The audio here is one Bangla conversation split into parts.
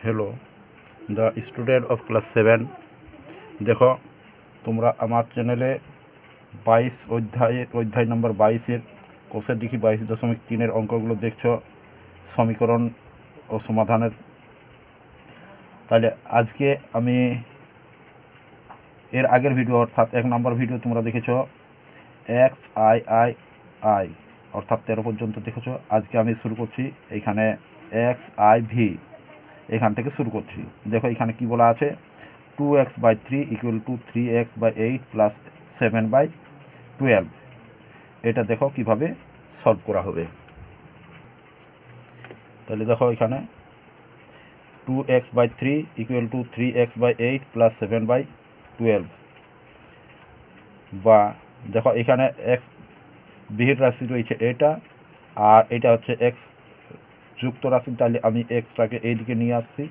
Hello the student of class 7। দেখো তোমরা আমার চ্যানেলে 22 অধ্যায় নম্বর 22-এর কোষের দিকে 22.3-এর অঙ্কগুলো দেখছো, সমীকরণ ও সমাধানের। তাহলে আজকে আমি এর আগের ভিডিও অর্থাৎ 1 নম্বর ভিডিও তোমরা দেখেছো XII অর্থাৎ 13 পর্যন্ত দেখেছো। আজকে আমি শুরু করছি এইখানে XIV, এখান থেকে শুরু করছি। দেখো এখানে কি বলা আছে, 2x/3 = 3x/8 + 7/12। এটা দেখো কিভাবে সলভ করা হবে। তাহলে দেখো এখানে 2x/3 = 3x/8 + 7/12, বা দেখো এখানে এক্স বিহিত রাশি রয়েছে এটা, আর এটা হচ্ছে এক্স যুক্ত রাশি। তাহলে আমি এক্সটাকে এইদিকে নিয়ে আসছি।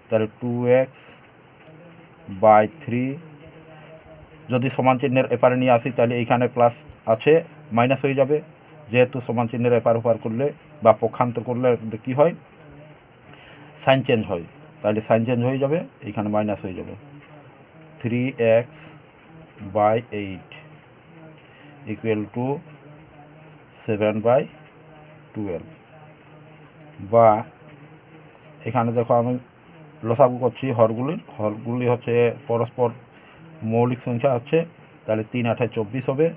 তাহলে 2x/3 যদি সমান চিহ্নের এপারে নিয়ে আসি তাহলে এইখানে প্লাস আছে, মাইনাস হয়ে যাবে। যেহেতু সমান চিহ্নের এপার ওপার করলে বা পক্ষান্তর করলে কি হয়, সাইন চেঞ্জ হয়। তাহলে সাইন চেঞ্জ হয়ে যাবে, এইখানে মাইনাস হয়ে যাবে। 3x/8 = 7/12, বা এখানে দেখো আমি লসাগু করছি হরগুলি হচ্ছে পরস্পর মৌলিক সংখ্যা হচ্ছে। তাহলে 3 × 8 = 24 হবে।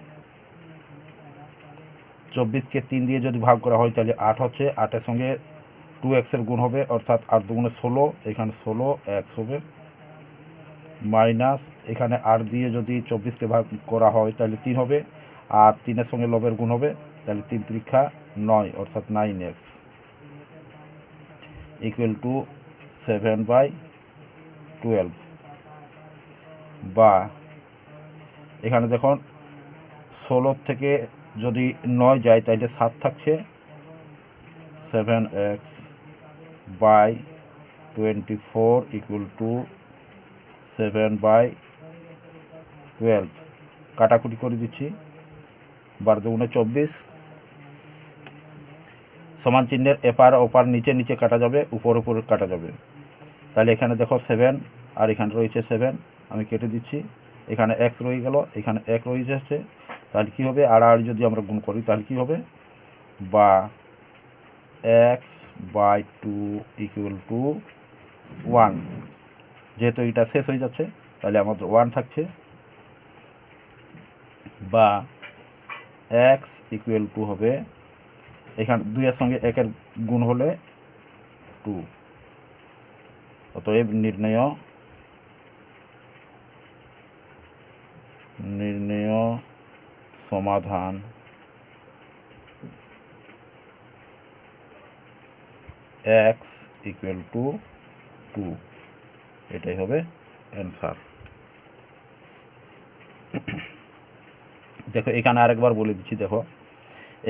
24কে 3 দিয়ে যদি ভাগ করা হয় তাহলে 8 হচ্ছে। 8-এর সঙ্গে 2x-এর গুণ হবে, অর্থাৎ 8 × 2 = 16, এখানে 16x হবে। মাইনাস এখানে 8 দিয়ে যদি 24কে ভাগ করা হয় তাহলে 3 হবে, আর 3-এর সঙ্গে 9-এর গুণ হবে। তাহলে 3 × 3 = 9, অর্থাৎ 9x = 7/12, বা এখানে দেখুন 16 থেকে যদি 9 যায় তাহলে 7 থাকছে। 7x/24 = 7/12। কাটাকুটি করে দিচ্ছি, 12 × 24। সমান চিহ্নের এপার ওপার নিচে নিচে কাটা যাবে, উপর উপর কাটা যাবে। তাহলে এখানে দেখো 7, আর এখানে রয়েছে 7, আমি কেটে দিচ্ছি। এখানে x রয়ে গেল, এখানে 1 রয়ে যাচ্ছে। তাহলে কী হবে, আড়াআড়ি যদি আমরা গুণ করি তাহলে কী হবে, বা x/2 = 1। যেহেতু এটা শেষ হয়ে যাচ্ছে তাহলে আমাদের 1 থাকছে, বা x = হবে এখানে 2-এর সঙ্গে 1-এর গুণ হলে 2। অতএব নির্ণেয় সমাধান x = 2, এটাই হবে অ্যান্সার। দেখো এখানে আরেকবার বলে দিচ্ছি। দেখো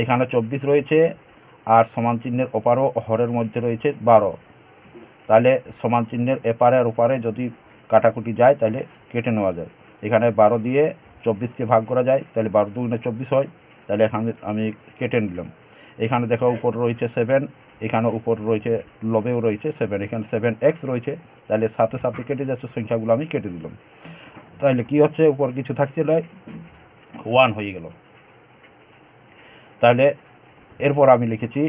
এখানে 24 রয়েছে, আর সমান চিহ্নের ওপারও হরের মধ্যে রয়েছে 12। তাহলে সমান চিহ্নের এপারে আর ওপারে যদি কাটাকুটি যায় তাহলে কেটে নেওয়া যায়। এখানে 12 দিয়ে 24কে ভাগ করা যায়, তাহলে 12 × 2 = 24 হয়। তাহলে এখানে আমি কেটে নিলাম। এখানে দেখো উপর রয়েছে 7, এখানে উপর রয়েছে লবেও রয়েছে 7, এখানে 7x রয়েছে। তাহলে সাথে সাথে কেটে যাচ্ছে, সংখ্যাগুলো আমি কেটে দিলাম। তাহলে কি হচ্ছে, উপর কিছু থাকছে নয়, 1 হয়ে গেল। তাহলে এরপর আমি লিখেছি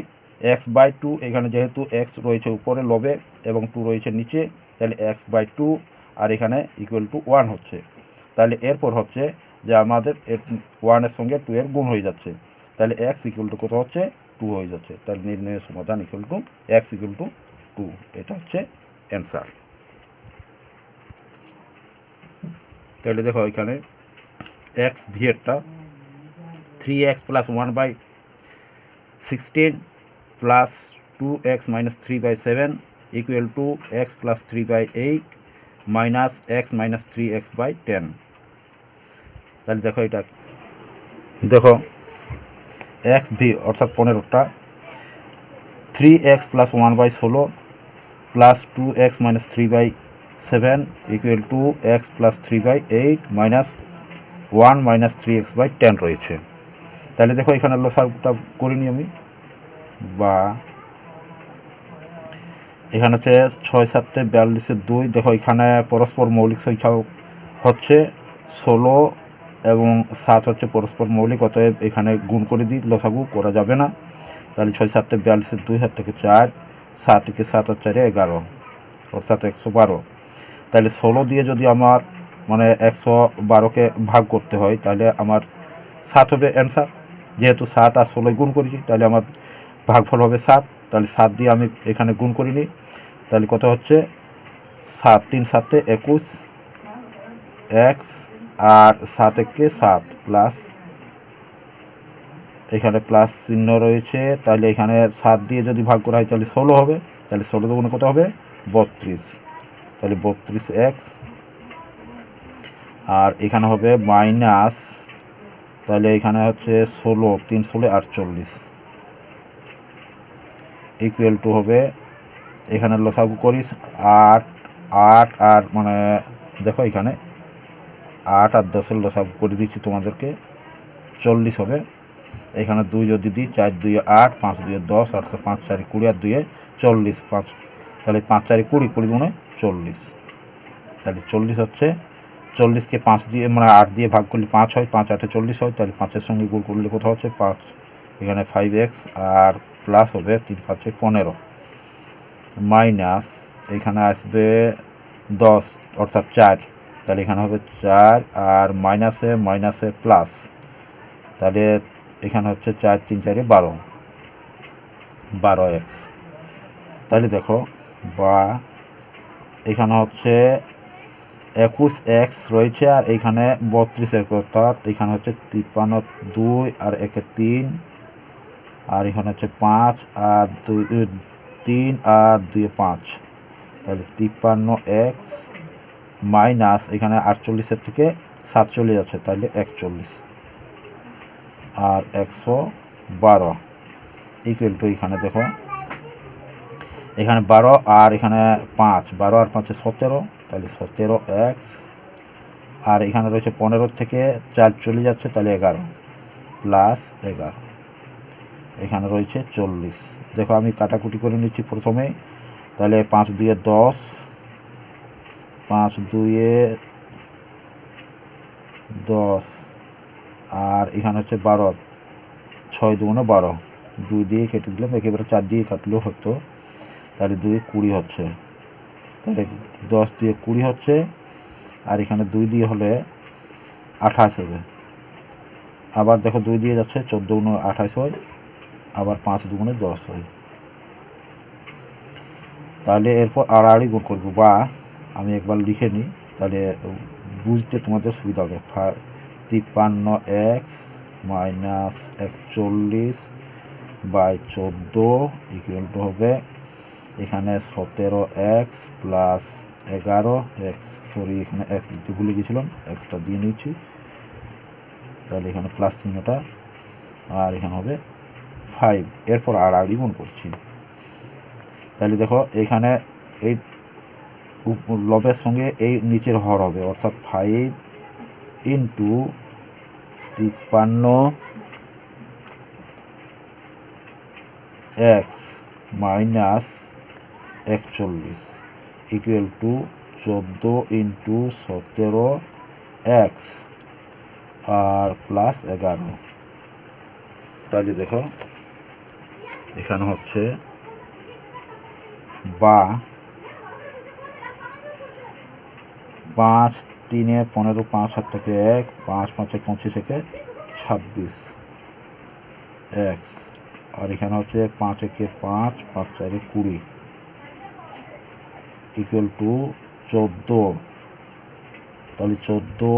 x/2, এখানে যেহেতু x রয়েছে উপরে লবে এবং 2 রয়েছে নিচে, তাহলে x/2, আর এখানে =1 হচ্ছে। তাহলে এরপর হচ্ছে যে আমাদের 1-এর সঙ্গে 2-এর গুণ হয়ে যাচ্ছে। তাহলে x = কত হচ্ছে, 2 হয়ে যাচ্ছে। তাহলে নির্ণয় সমাধান x = 2, এটা হচ্ছে অ্যান্সার। তাহলে দেখো এখানে x ভিএরটা 3x + 1/16 + 2x - 3/7 = x + 3/8 - x - 3x/10। তাহলে দেখো এটা দেখো xv অর্থাৎ 15টা 3x + 1/16 + 2x - 3/7 = x + 3/8 - 1 - 3x/10 রয়েছে। তাহলে দেখো এখানে লসাগুটা করিনি আমি, বা এখানে হচ্ছে 6 7 42 2। দেখো এখানে পরস্পর মৌলিক সংখ্যা হচ্ছে 16 এবং 7 হচ্ছে পরস্পর মৌলিক, অতএব এখানে গুণ করে দিই, লসাগু করা যাবে না। তাহলে 6 7 42 2, 7 থেকে 4, 7 থেকে 7 আর 4 11, অর্থাৎ 112। তাহলে 16 দিয়ে যদি আমার মানে 112কে ভাগ করতে হয়, তাহলে আমার 7 হবে অ্যান্সার। যেহেতু 7 আর 16 গুণ করেছি, তাহলে আমার ভাগফল হবে 7। তাহলে 7 দিয়ে আমি এখানে গুণ করিনি, তাহলে কত হচ্ছে 7 3 7 21 এক্স, আর 7 একে 7 প্লাস, এখানে প্লাস চিহ্ন রয়েছে, তাহলে এখানে 7 দিয়ে যদি ভাগ করা হয় তাহলে 16 হবে। তাহলে 16 দুগুণে কত হবে 32, তাহলে 32 এক্স। আর এখানে হবে মাইনাস, তাহলে এখানে হচ্ছে 16 3 16 48 ইকুয়াল টু হবে, এখানে লসাগু করিস 8 8 আর মানে দেখো এখানে 8 আর 10-এর লসাগু করে দিচ্ছি তোমাদেরকে, 40 হবে। এখানে 2 যদি দিই, 4 2 8, 5 2 10, আর 5 4 20 আর 2 40, 5, তাহলে 5 4 20, 20 দুগুণে 40, তাহলে 40 হচ্ছে। 40কে 5 দিয়ে মানে 8 দিয়ে ভাগ করলে 5 হয়, 5 8 40 হয়, তাহলে 5-এর সঙ্গে গুণ করলে কোথাও হচ্ছে 5, এখানে 5x, আর প্লাস হবে 3 5 15 মাইনাস, এখানে আসবে 10 অর্থাৎ 4, তাহলে এখানে হবে 4, আর মাইনাসে মাইনাসে প্লাস, তাহলে এখানে হচ্ছে 4 3 4 12x। তাহলে দেখো বা এখানে হচ্ছে 21x রয়েছে, আর এখানে 32 অর্থাৎ এখানে হচ্ছে 53 2 আর 1 3, আর এখানে হচ্ছে 5 আর 2 3 আর 2 5, তাহলে 53x মাইনাস এখানে 48-এর থেকে 7 চলে যাচ্ছে, তাহলে 41 আর 112 ইকুয়াল টু, এখানে দেখো এখানে 12 আর এখানে 5, 12 আর 5 17, তাহলে 17x, আর এখানে রয়েছে 15 থেকে 4 চলে যাচ্ছে, তাহলে 11 প্লাস 11, এখানে রয়েছে 40। দেখো আমি কাটাকুটি করে নিচ্ছি প্রথমে, তাহলে 5 2 10, 5 2 10, আর এখানে হচ্ছে 12, 6 দুগুণে 12, 2 দিয়ে কেটে দিলাম, একেবারে 4 দিয়ে কাটলেও হতো, তাহলে 2 20 হচ্ছে, তাহলে 10 দিয়ে 20 হচ্ছে, আর এখানে 2 দিয়ে হলে 28 হবে। আবার দেখো 2 দিয়ে যাচ্ছে, 14 গুণ 28 হয়, আবার 5 দুগুণে 10 হয়। তাহলে এরপর আড়াআড়ি গুণ করবো, বা আমি একবার লিখে নিই, তাহলে বুঝতে তোমাদের সুবিধা হবে। 53x minus 41 by 14 equal to হবে এখানে 17x প্লাস 11x, সরি এখানে এক্স দিতে ভুলে গেছিলাম, এক্সটা দিয়ে নিচ্ছি, তাহলে এখানে প্লাস চিহ্নটা, আর এখানে হবে 5। এরপর আড়াআড়ি গুণ করছি, তাহলে দেখো এখানে এই লবের সঙ্গে এই নিচের হর হবে, অর্থাৎ 5 into 53x minus 41 equal to 14 into 17x আর প্লাস 11। তাহলে দেখো এখানে হচ্ছে বা 5 3 15, 5 7 থেকে 1, 5 5 25 থেকে 26 এক্স, আর এখানে হচ্ছে 5 1 5, 5 4 20 ইকুয়াল টু 14, তাহলে 14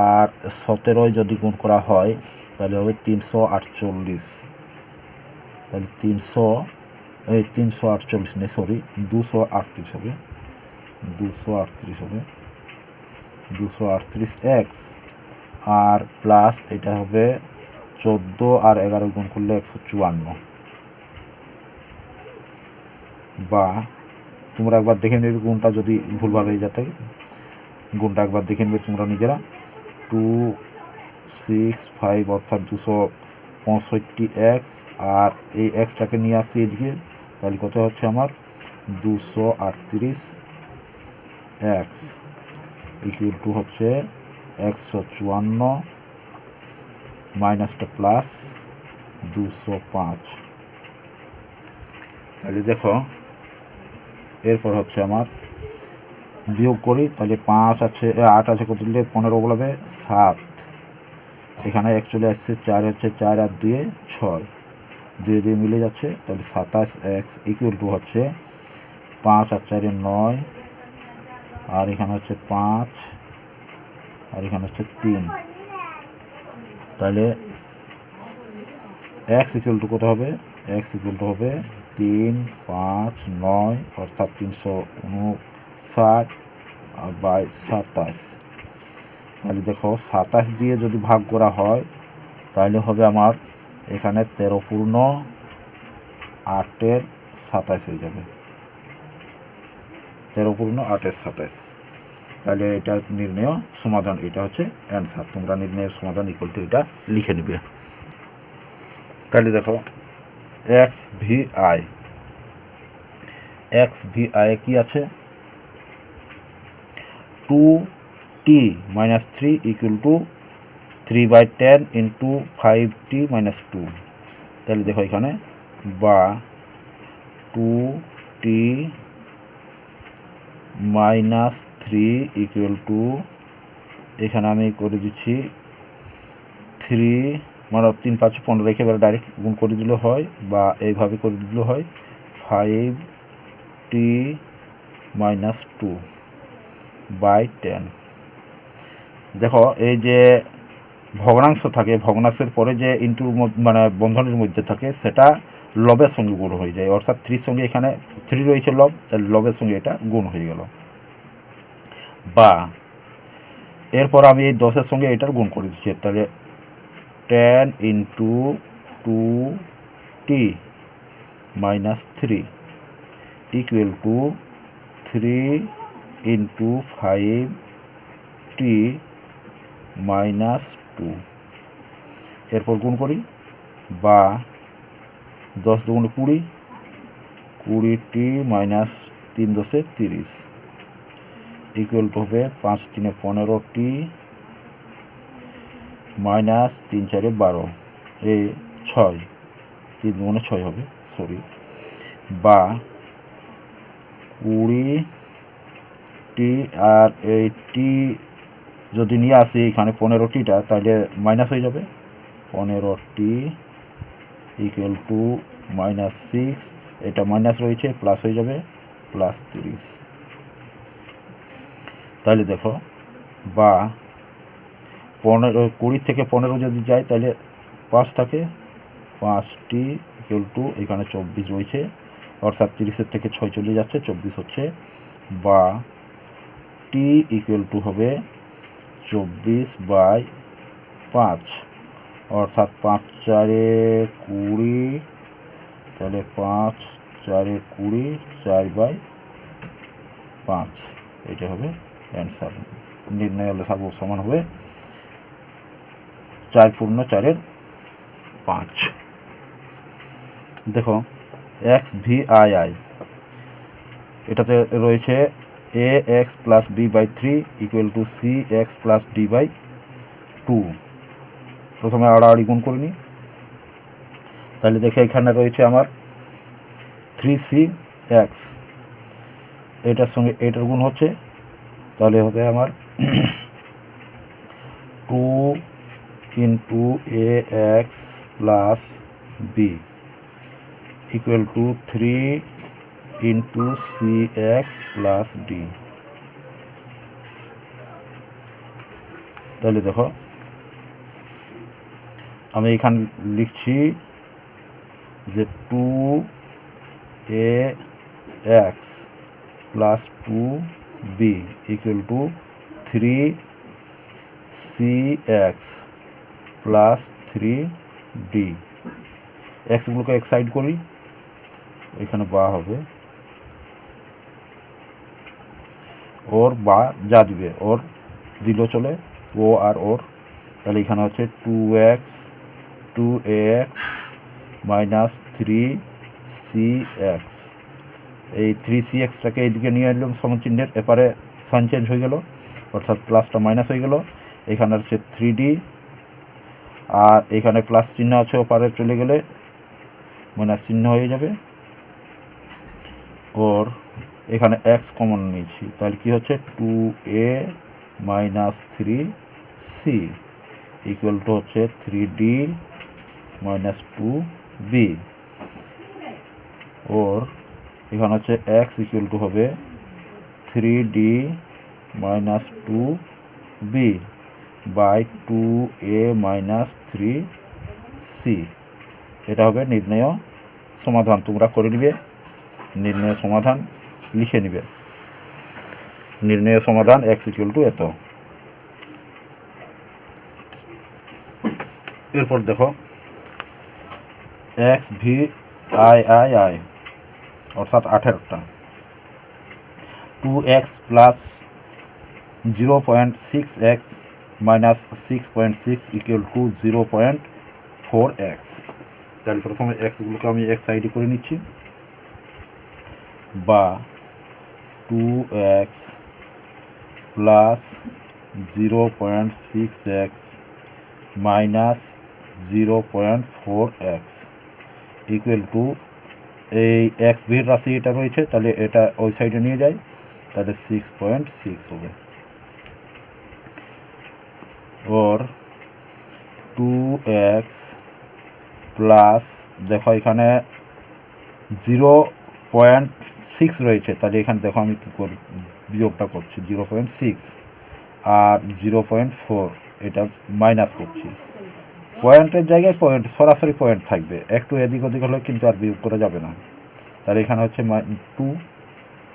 আর 17 যদি গুণ করা হয় তাহলে হবে 348, তাহলে 348 নেই, সরি 238 হবে, 238 হবে, 238x, আর প্লাস এটা হবে 14 আর 11 গুণ করলে 154, বা তোমরা একবার দেখে নেবে গুণটা যদি ভুলভাল হয়ে যায়, গুণটা একবার দেখে নেবে তোমরা নিজেরা। 265 অর্থাৎ 265x, আর এই এক্সটাকে নিয়ে আসছি এদিকে, তাহলে কত হচ্ছে আমার 238 এক্স ইকুয়াল টু হচ্ছে 154 মাইনাসটা প্লাস 205। তাহলে দেখো এরপর হচ্ছে আমার বিয়োগ করি, তাহলে 5 আছে 8 আছে, কত দিলে 15 বলবে 7, এখানে 1 চলে আসছে, 4 হচ্ছে 4 আর 2 6, 2 দিয়ে মিলে যাচ্ছে, তাহলে 27 এক্স ইকুয়াল টু হচ্ছে 5 আর 4 9, আর এখানে হচ্ছে 5 আর এখানে হচ্ছে 3, তাহলে এক্স ইকুয়াল টু কত হবে, এক্স ইকুয়াল টু হবে 3 5 9 অর্থাৎ 359 বাই 27। তাহলে দেখো 27 দিয়ে যদি ভাগ করা হয় তাহলে হবে আমার এখানে 13 পূর্ণ 8-এর 27 হয়ে যাবে, 13 পূর্ণ 8-এর 27। তাহলে এটা নির্ণয় সমাধান, এটা হচ্ছে অ্যান্সার। তোমরা নির্ণয়ের সমাধান ইকুয়াল টু এটা লিখে নেবে। তাহলে দেখো এক্স ভি আই কি আছে, 2t minus 3 equal to 3/10 into 5t minus 2। তাহলে দেখো এখানে বা 2t minus 3 equal to, এখানে আমি করে দিচ্ছি 3 মানে 3 5 15 রেখে এবার ডাইরেক্ট গুণ করে দিলে হয়, বা এইভাবে করে দিলে হয় 5t minus 2/10। দেখো এই যে ভগ্নাংশ থাকে, ভগ্নাংশের পরে যে ইন্টুর মানে বন্ধনের মধ্যে থাকে সেটা লবের সঙ্গে গুণ হয়ে যায়, অর্থাৎ 3 সঙ্গে এখানে 3 রয়েছে লব, তাহলে লবের সঙ্গে এটা গুণ হয়ে গেল। বা এরপর আমি এই 10-এর সঙ্গে এটার গুণ করে দিচ্ছি, তাহলে 10 into 2t minus 3 equal to 3 into 5t minus 2। এরপর গুণ করি, বা 10 দুগুণে 20, 20t minus 3 10 30 ইকুয়াল টু হবে 5 3 15t মাইনাস 3 4 12, এই 6, 3 দুগুণে 6 হবে, সরি, বা 20t আর এই টি যদি নিয়ে আসি এখানে 15টিটা, তাহলে মাইনাস হয়ে যাবে, 15t ইকুয়াল টু -6, এটা মাইনাস রয়েছে প্লাস হয়ে যাবে +30। তাহলে দেখো বা 20 থেকে 15 যদি যায় তাহলে 5 থাকে, 5t ইকুয়াল টু এখানে 24 রয়েছে, অর্থাৎ 30-এর থেকে 6 চলে যাচ্ছে, 24 হচ্ছে, বা t ইকুয়াল টু হবে 24/5, অর্থাৎ 5 4 20, তাহলে 5 4 20 4/5, এটা হবে অ্যান্সার। নির্ণয় হলে সমান হবে 4 পূর্ণ 4-এর 5। দেখো এক্স ভি আই এটাতে রয়েছে ax plus b/3 equal to cx plus d/2। প্রথমে আড়াআড়ি গুণ করে নিই, তাহলে দেখে এখানে রয়েছে আমার 3cx, এটার সঙ্গে এটার গুণ হচ্ছে, তাহলে হবে আমার 2 into ax plus b equal to 3 into cx plus d। তাহলে দেখো আমি এখানে লিখছি যে 2ax plus 2b equal to 3cx plus 3d। এক্সগুলোকে এক সাইড করি, এখানে বা হবে, ওর বা যা দিবে ওর দিল চলে, ও আর ওর, তাহলে এখানে হচ্ছে 2ax minus 3cx এই 3cxটাকে এইদিকে নিয়ে এলাম সমান চিহ্নের এপারে সাইন চেঞ্জ হয়ে গেল, অর্থাৎ প্লাসটা মাইনাস হয়ে গেল। এখানে হচ্ছে 3d, আর এখানে প্লাস চিহ্ন আছে, ওপারে চলে গেলে মাইনাস চিহ্ন হয়ে যাবে। ওর এখানে এক্স কমন নিয়েছি, তাহলে কি হচ্ছে 2a minus 3c equal to হচ্ছে 3d মাইনাস 2b। ওর এখানে হচ্ছে এক্স ইকুয়াল টু হবে 3d minus 2b by 2a minus 3c। এটা হবে নির্ণয় সমাধান। তোমরা করে নিবে, নির্ণয় সমাধান লিখে নিবে। নির্ণয় সমাধান এক্স ইকুয়াল টু এত। এরপর দেখো x V I I I অর্থাৎ 18টা 2x plus 0.6x minus 6.6 equal to 0.4x। তাহলে প্রথমে এক্সগুলোকে আমি এক্স আইডি করে নিচ্ছি, বা 2x plus 0.6x minus 0.4x equal to এই এক্স ভির রাশি এটা রয়েছে, তাহলে এটা ওই সাইডে নিয়ে যায়, তাহলে 6.6 হবে। ওর 2x প্লাস দেখো এখানে 0.6 রয়েছে, তাহলে এখানে দেখো আমি কী করি, বিয়োগটা করছি 0.6 আর 0.4 এটা মাইনাস করছি। পয়েন্টের জায়গায় পয়েন্ট, সরাসরি পয়েন্ট থাকবে, একটু এদিক ওদিক হলে কিন্তু আর বিয়োগ করা যাবে না। তাহলে এখানে হচ্ছে 2,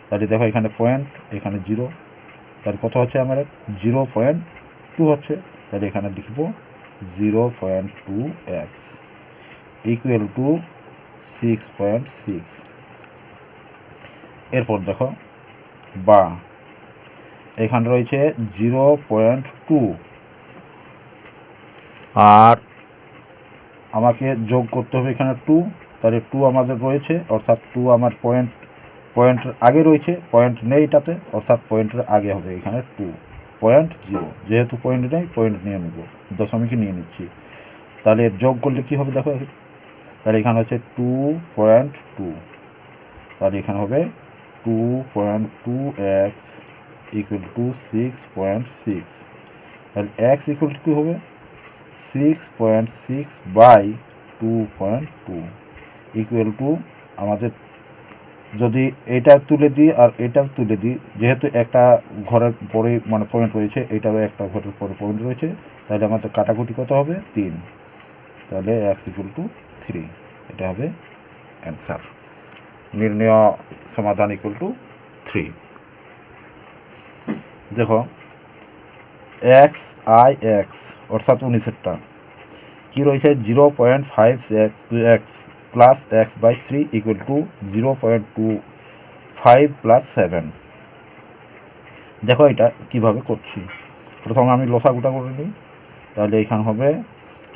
তাহলে দেখো এখানে পয়েন্ট, এখানে 0, তাহলে কত হচ্ছে আমার 0.2 হচ্ছে, তাহলে এখানে লিখব 0.2x ইকুয়াল টু 6.6। এরপর দেখো বা এখানে রয়েছে 0.2 আর আমাকে যোগ করতে হবে এখানে 2, তাহলে 2 আমাদের রয়েছে, অর্থাৎ 2 আমার পয়েন্টের আগে রয়েছে, পয়েন্ট নেই এটাতে, অর্থাৎ পয়েন্টের আগে হবে এখানে 2.0, যেহেতু পয়েন্ট নেই পয়েন্ট নিয়ে নেব, দশমিকে নিয়ে নিচ্ছি। তাহলে যোগ করলে কি হবে দেখো, তাহলে এখানে হচ্ছে 2.2, তাহলে এখানে হবে 2.2x ইকুয়াল টু 6.6, তাহলে x ইকুয়াল টু কী হবে 6.6 বাই 2.2 ইকুয়াল টু, আমাদের যদি এটা তুলে দিই আর এটা তুলে দিই, যেহেতু একটা ঘরের পরে মানে পয়েন্ট রয়েছে, এটারও একটা ঘরের পরে পয়েন্ট রয়েছে, তাহলে আমাদের কাটাকুটি কত হবে 3, তাহলে x ইকুয়াল টু 3, এটা হবে অ্যান্সার। নির্ণয় সমাধান ইকুয়াল টু 3। দেখো এক্স আই এক্স অর্থাৎ 19টা কী রয়েছে 0.5x plus x by 3 equal to 0.25 plus 7। দেখো এটা কিভাবে করছি, প্রথমে আমি লসাগুটা করে নিই, তাহলে এখানে হবে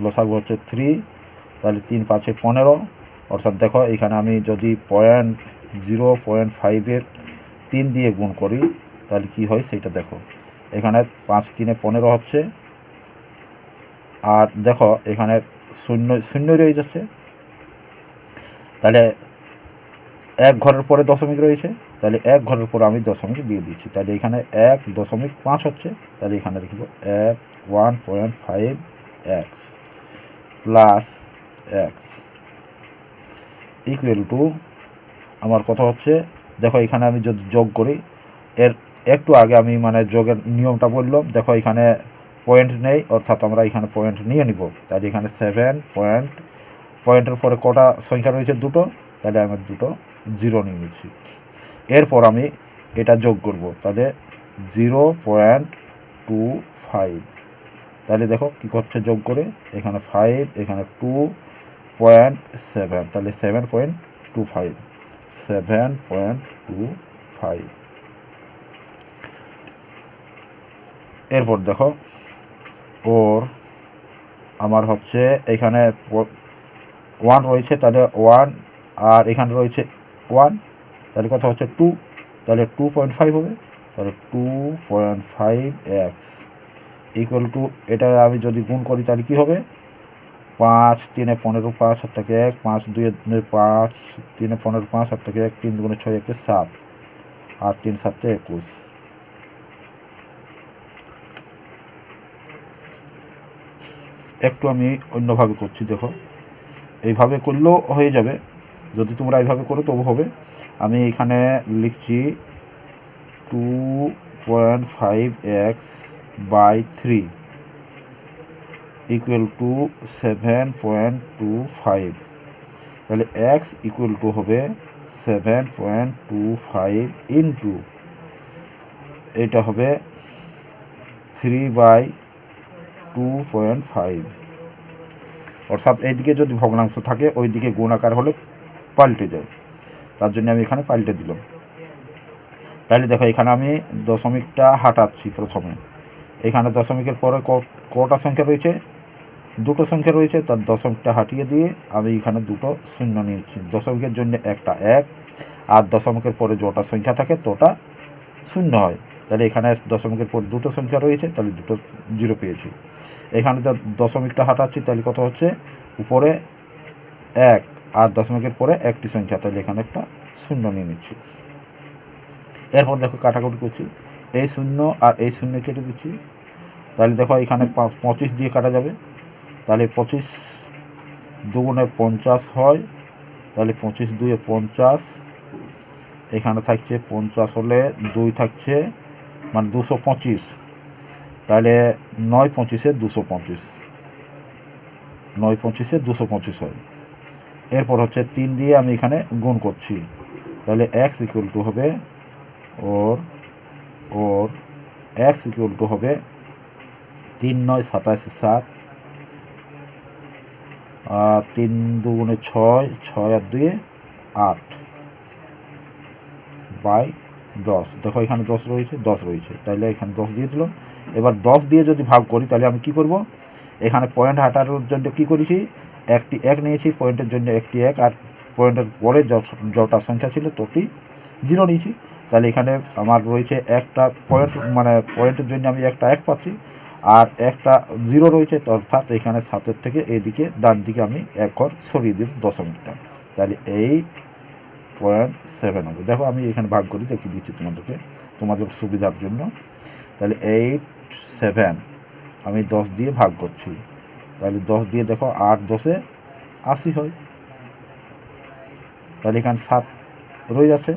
লসাগু হচ্ছে 3, তাহলে 3 5 15, অর্থাৎ দেখো এখানে আমি যদি 0.5-এর 3 দিয়ে গুণ করি তাহলে কি হয় সেটা দেখো, এখানে 5 3 15 হচ্ছে, আর দেখো এখানে শূন্য রয়ে যাচ্ছে, তাহলে এক ঘরের পরে দশমিক রয়েছে, তাহলে এক ঘরের পরে আমি দশমিক দিয়ে দিচ্ছি, তাহলে এখানে 1.5 হচ্ছে, তাহলে এখানে লিখব 1.5x plus x equal to আমার কথা হচ্ছে, দেখো এখানে আমি যদি যোগ করি, এর একটু আগে আমি মানে যোগের নিয়মটা বললাম, দেখো এখানে পয়েন্ট নেই, অর্থাৎ আমরা এখানে পয়েন্ট নিয়ে নিব, তাহলে এখানে 7 পয়েন্টের পরে কটা সংখ্যা রয়েছে 2টো, তাহলে আমি 2টো 0 নিয়ে নিচ্ছি। এরপর আমি এটা যোগ করব, তাহলে 0.25, তাহলে দেখো কী করছে যোগ করে, এখানে 5 এখানে 2.7, তাহলে 7.25। এরপর দেখো ওর আমার হচ্ছে এখানে 1 রয়েছে, তাহলে 1 আর এখানে রয়েছে 1, তাহলে কত হচ্ছে 2, তাহলে 2.5 হবে। তাহলে 2.5x ইকুয়াল টু, এটা আমি যদি গুণ করি তাহলে কী হবে, 5 3 15, 5 7 থেকে 1, 5 2 5 3 15, 5 7 থেকে 1, 3 2 6 1 7, আর 3 7 21। একটু আমি অন্যভাবে করছি, দেখো এইভাবে করলেও হয়ে যাবে, যদি তোমরা এইভাবে করো তবু হবে। আমি এখানে লিখছি 2.5x বাই 3 ইকুয়াল টু 7.25। তাহলে x ইকুয়াল টু হবে 7.25 ইন্টু এটা হবে 3/2.5। অর্থাৎ এইদিকে যদি ভগ্নাংশ থাকে ওই দিকে গুণ আকার হলে পাল্টে যায়, তার জন্য আমি এখানে পাল্টে দিলাম। তাহলে দেখো এখানে আমি দশমিকটা হাঁটাচ্ছি প্রথমে, এখানে দশমিকের পরে কটা সংখ্যা রয়েছে, দুটো সংখ্যা রয়েছে, তার দশমিকটা হাঁটিয়ে দিয়ে আমি এখানে দুটো শূন্য নিয়েছি। দশমিকের জন্য একটা 1, আর দশমিকের পরে যটা সংখ্যা থাকে তটা শূন্য হয়। তাহলে এখানে দশমিকের পর দুটো সংখ্যা রয়েছে, তাহলে দুটো 0 পেয়েছি। এখানে দশমিকটা হাঁটাচ্ছি, তাহলে কত হচ্ছে, উপরে 1 আর দশমিকের পরে একটি সংখ্যা, তাহলে এখানে একটা শূন্য নিয়ে নিচ্ছি। এরপর দেখো কাটাকুটি করছি, এই শূন্য আর এই শূন্য কেটে দিচ্ছি। তাহলে দেখো এখানে 25 দিয়ে কাটা যাবে, তাহলে 25 2 50 হয়, তাহলে 25 2 50, এখানে থাকছে 50 হলে 2 থাকছে মানে 225, তাহলে 9 25 225, 9 25 225 হয়। এরপর হচ্ছে 3 দিয়ে আমি এখানে গুণ করছি, তাহলে x ইকুয়াল টু হবে ওর x ইকুয়াল টু হবে 3 9 27 7, 3 2 6, 6 আর 2 8 বাই 10। দেখো এখানে 10 রয়েছে, তাহলে এখানে 10 দিয়ে দিলাম। এবার 10 দিয়ে যদি ভাগ করি তাহলে আমি কি করব, এখানে পয়েন্ট হাঁটানোর জন্য কি করেছি, একটি 1 নিয়েছি, পয়েন্টের জন্য একটি 1, আর পয়েন্টের পরে যটা সংখ্যা ছিল তটি 0 নিয়েছি। তাহলে এখানে আমার রয়েছে একটা পয়েন্ট, মানে পয়েন্টের জন্য আমি একটা 1 পাচ্ছি, আর একটা 0 রয়েছে, অর্থাৎ এখানে 7 থেকে এইদিকে ডান দিকে আমি 1 ঘর সরিয়ে দিব দশমিকটা, তাহলে 8.7 হবে। দেখো আমি এখানে ভাগ করি দেখিয়ে দিচ্ছি তোমাদের সুবিধার জন্য। তাহলে 8 7 আমি 10 দিয়ে ভাগ করছি, তাহলে 10 দিয়ে দেখো 8 10 80 হয়, তাহলে এখানে 7 রয়ে যাচ্ছে।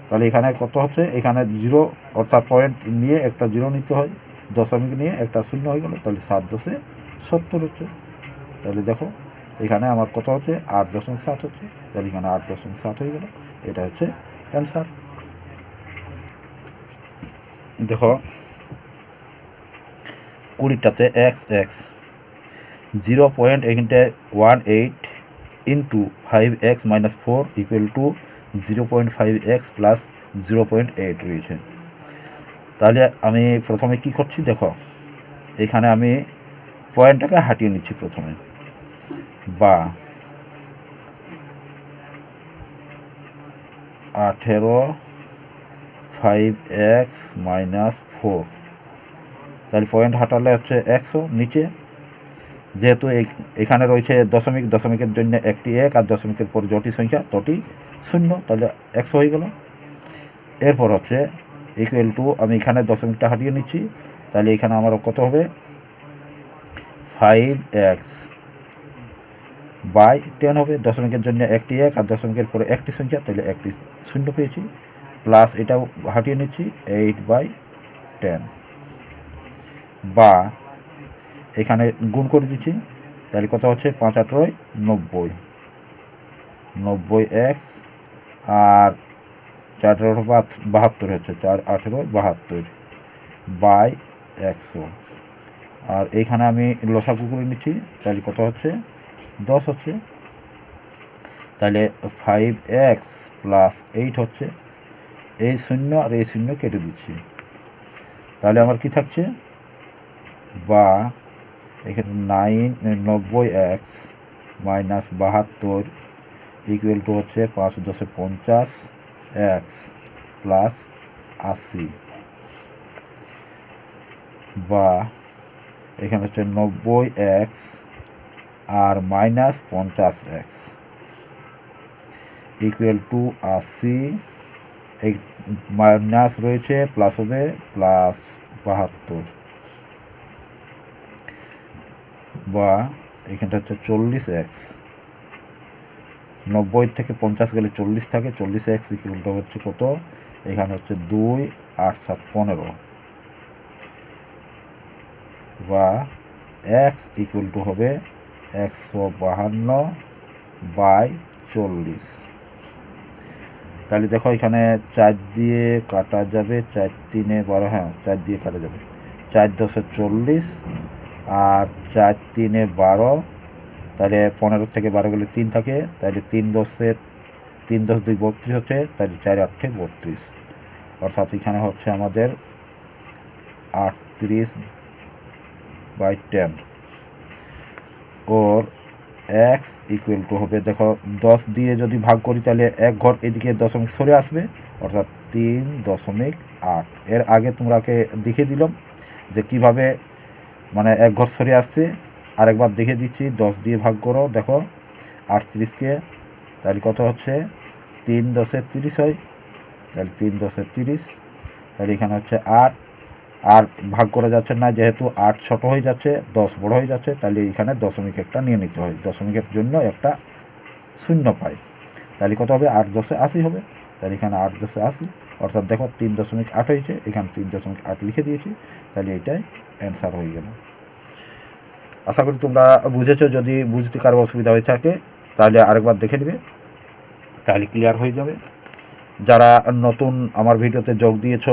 তাহলে এখানে কত হচ্ছে, এখানে 0 অর্থাৎ পয়েন্ট নিয়ে একটা 0 নিতে হয়, দশমিক নিয়ে একটা শূন্য হয়ে গেল, তাহলে 7 10 70 হচ্ছে। তাহলে দেখো এখানে আমার কত হচ্ছে, 8.7 হচ্ছে, তাহলে এখানে 8.7 হয়ে গেল, এটা হচ্ছে অ্যান্সার। দেখো 20টাতে x 0.18 into 5x - 4 equal to 0.5x plus 0.8 রয়েছে। তাহলে আমি প্রথমে কি করছি, দেখো এখানে আমি পয়েন্টটাকে হাঁটিয়ে নিচ্ছি প্রথমে, বা 18 5x - 4, তাহলে পয়েন্ট হাঁটালে হচ্ছে 100 নিচে, যেহেতু এখানে রয়েছে দশমিকের জন্য একটি 1, আর দশমিকের পর যটি সংখ্যা তটি 0, তাহলে 100 হয়ে গেল। এরপর হচ্ছে ইকুয়াল টু, আমি এখানে দশমিকটা হাঁটিয়ে নিচ্ছি, তাহলে এখানে আমার কত হবে, 5x বাই 10 হবে, দশমিকের জন্য একটি 1 আর দশমিকের পরে একটি সংখ্যা, তাহলে একটি 0 পেয়েছি, প্লাস এটাও হাঁটিয়ে নিচ্ছি 8/10, বা এখানে গুণ করে দিচ্ছি, তাহলে কত হচ্ছে 5 18 90x, আর 4 18 72 হচ্ছে, 4 18 72 বাই 100, আর এইখানে আমি লসাগু করে নিচ্ছি, তাহলে কত হচ্ছে 10 হচ্ছে। তাহলে 5x প্লাস 8 হচ্ছে, এই 0 আর এই 0 কেটে দিচ্ছি, তাহলে আমার কি থাকছে, বা এখানে 90x - 72 ইকুয়াল টু হচ্ছে 5 10 50 এক্স প্লাস 80 বা এখানে হচ্ছে 90x R minus 50x equal to 80, এই মাইনাস রয়েছে প্লাস হবে প্লাস 72 বা এখানটা হচ্ছে 40x, 90 থেকে 50 গেলে 40 থাকে, 40x ইকুয়ালটা হচ্ছে কত, এখানে হচ্ছে 2 8 7 15 বা x ইকুয়াল টু হবে 152/40। তাহলে দেখো এখানে 4 দিয়ে কাটা যাবে, 4 3 12, হ্যাঁ 4 দিয়ে কাটা যাবে, 4 10 40 আর 4 3 12, তাহলে 15 থেকে 12 গেলে 3 থাকে, তাহলে 3 10 2 32 হচ্ছে, তাহলে 4 8 32, অর্থাৎ এখানে হচ্ছে আমাদের 38/10 ওর x ইকুয়াল টু হবে, দেখো 10 দিয়ে যদি ভাগ করি তাহলে এক ঘর এদিকে দশমিক সরে আসবে, অর্থাৎ 3.8। এর আগে তোমরাকে দেখিয়ে দিলাম যে কিভাবে মানে এক ঘর সরে আসছে, আরেকবার দেখে দিচ্ছি। 10 দিয়ে ভাগ করো, দেখো 38কে, তাহলে কত হচ্ছে 3 10 30 হয়, তাহলে 3 10 30, তাহলে এখানে হচ্ছে 8, আর ভাগ করা যাচ্ছে না যেহেতু 8 ছোট হয়ে যাচ্ছে, 10 বড় হয়ে যাচ্ছে, তাহলে এখানে দশমিক একটা নিয়ে নিতে হয়, দশমিকের জন্য একটা শূন্য পাই, তাহলে কত হবে 8 10 80 হবে, তাহলে এখানে 8 10 80, অর্থাৎ দেখো 3.8 হয়েছে, এখানে 3.8 লিখে দিয়েছি, তাহলে এটাই অ্যান্সার হয়ে গেল। আশা করি তোমরা বুঝেছো, যদি বুঝতে কারো অসুবিধা হয়ে থাকে তাহলে আরেকবার দেখে নেবে, তাহলে ক্লিয়ার হয়ে যাবে। যারা নতুন আমার ভিডিওতে যোগ দিয়েছ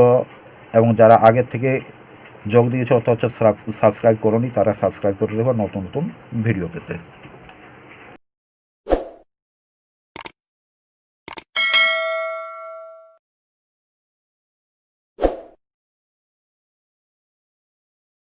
এবং যারা আগের থেকে যোগ দিয়েছ অথচ সাবস্ক্রাইব করোনি, তারা সাবস্ক্রাইব করে দেবো নতুন নতুন ভিডিও পেতে।